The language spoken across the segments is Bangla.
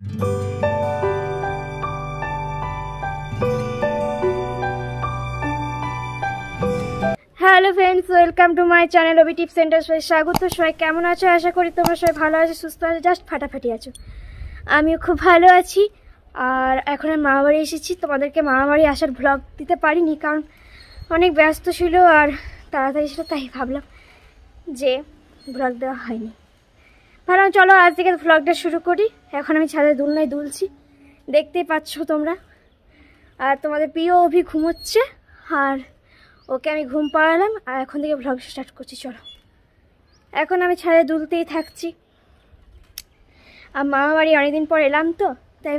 Hello friends, welcome to my channel OB tips centre. সবাই স্বাগত। সবাই কেমন আছো? আশা করি তোমরা সবাই ভালো আছো, সুস্থ আছো, জাস্ট ফাটাফাটি আছো। আমিও খুব ভালো আছি। আর এখন আমি মামাবাড়ি এসেছি। তোমাদেরকে মামাবাড়ি আসার ব্লগ দিতে পারিনি, কারণ অনেক ব্যস্ত ছিল আর তাড়াতাড়ি ছিল, তাই ভাবলাম যে ব্লগ দেওয়া হয়নি। ভাবলাম চলো আজ থেকে ব্লগটা শুরু করি। এখন আমি ছাদে দুলনায় দুলছি, দেখতেই পাচ্ছ তোমরা। আর তোমাদের প্রিয় অভি ঘুমোচ্ছে, আর ওকে আমি ঘুম পাড়ালাম। আর এখন থেকে ব্লগ স্টার্ট করছি। চলো, এখন আমি ছাদে দুলতেই থাকছি। আর মামা বাড়ি অনেকদিন পর এলাম তো, তাই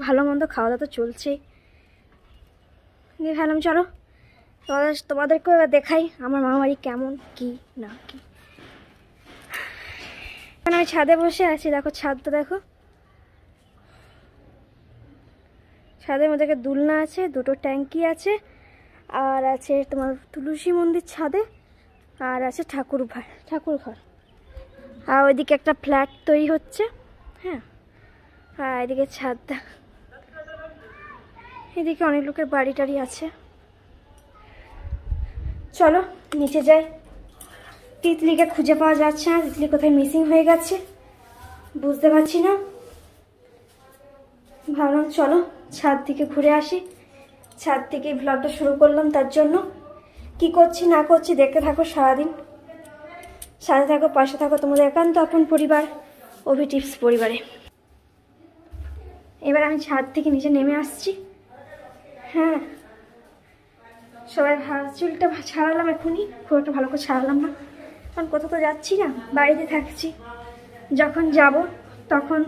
ভালো মন্দ খাওয়া দাওয়া তো চলছেই। ভাবলাম চলো তোমাদেরকেও এবার দেখাই আমার মামা বাড়ি কেমন কি না কি। এখন আমি ছাদে বসে আছি, দেখো ছাদটা দেখো। ছাদের মধ্যে দুলনা আছে, দুটো ট্যাঙ্কি আছে, আর আছে তোমার তুলসী মন্দির ছাদে, আর আছে ঠাকুর ঘর। আর ওইদিকে একটা ফ্ল্যাট তৈরি হচ্ছে। হ্যাঁ, আর এদিকে ছাদটা, এদিকে অনেক লোকের বাড়ি টাড়ি আছে। চলো নিচে যাই। তিতলিকে খুঁজে পাওয়া যাচ্ছে না, তিতলি কোথায় মিসিং হয়ে গেছে বুঝতে পারছি না। ভাবলাম চলো ছাদ থেকে ঘুরে আসি। ছাদ থেকে ব্লগটা শুরু করলাম, তার জন্য কি করছি না করছি দেখতে থাকো সারাদিন। সাথে থাকো, পাশে থাকো, তোমাদের একান্ত আপন পরিবার ওবি টিপস পরিবারে। এবার আমি ছাদ থেকে নিচে নেমে আসছি। হ্যাঁ, সবাই চুলটা ছাড়ালাম এখনই, খুব একটা ভালো করে ছাড়ালাম না, কারণ কোথাও তো যাচ্ছি না, বাড়িতে থাকছি। যখন যাব তখন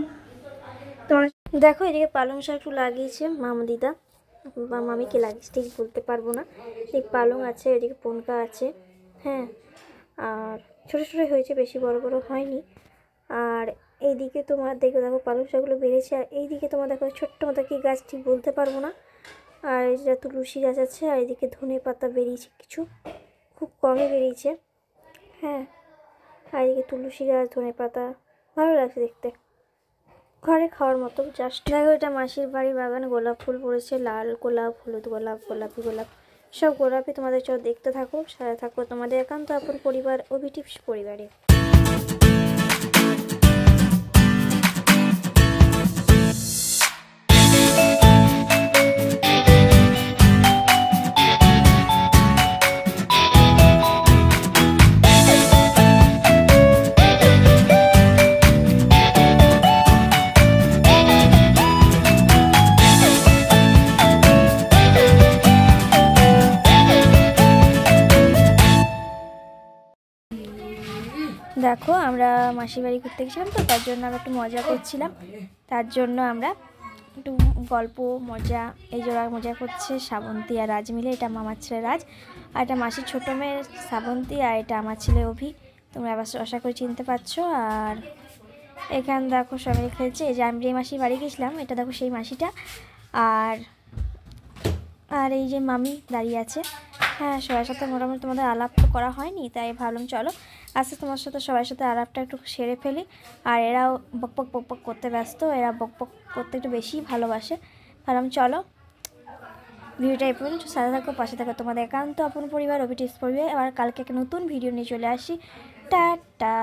তোমার দেখো। এদিকে পালং শাক একটু লাগিয়েছে মামদিদা বা মামিকে লাগিয়েছে, ঠিক বলতে পারবো না। এদিকে পালং আছে, এদিকে পনকা আছে। হ্যাঁ, আর ছোটো ছোটো হয়েছে, বেশি বড় বড় হয়নি। আর এইদিকে তোমার দেখো পালং শাকগুলো বেড়েছে। আর এইদিকে তোমার দেখো ছোট্ট মতো কি গাছ, ঠিক বলতে পারবো না। আর এটা তুলসী গাছ আছে। আর এদিকে ধনে পাতা বেরিয়েছে, কিছু খুব কমই বেরিয়েছে। হ্যাঁ, আর এদিকে তুলসী গাছ, ধনে পাতা, ভালো লাগছে দেখতে, ঘরে খাওয়ার মতো জাস্ট। দেখো এটা মাসির বাড়ি বাগান, গোলাপ ফুল পড়েছে, লাল গোলাপ, হলুদ গোলাপ, গোলাপি গোলাপ, সব গোলাপি। তোমাদের চলো দেখতে থাকো, সাথে থাকো তোমাদের একান্ত আপন পরিবার ওবি টিপস পরিবারে। দেখো আমরা মাসির বাড়ি ঘুরতে গেছিলাম তো, তার জন্য আমরা একটু মজা করছিলাম। তার জন্য আমরা একটু গল্প মজা, এই জোড়া মজা করছে শ্রাবন্তী আর রাজ মিলে। এটা মামার ছেলে রাজ, আর এটা মাসির ছোটো মেয়ে শ্রাবন্তী, আর এটা আমার ছেলে অভি। তোমরা আশা করি চিনতে পারছো। আর এখানে দেখো সবাই খেলছে। এই যে আমি যে মাসির বাড়ি গেছিলাম, এটা দেখো সেই মাসিটা। আর আর এই যে মামি দাঁড়িয়ে আছে। হ্যাঁ, সবার সাথে মোটামুটি তোমাদের আলাপ তো করা হয়নি, তাই ভাবলাম চলো আজকে তোমার সাথে সবার সাথে আলাপটা একটু সেরে ফেলি। আর এরাও বকবক বকবক করতে ব্যস্ত, এরা বকবক করতে একটু বেশি ভালোবাসে। ভাবলাম চলো ভিডিওটা এই পর্যন্ত, সাথে থাকো, পাশে থাকো, তোমাদের একান্ত আপন পরিবার ওবি টিপস পরিবার। আবার কালকে একটা নতুন ভিডিও নিয়ে চলে আসি। টাটা।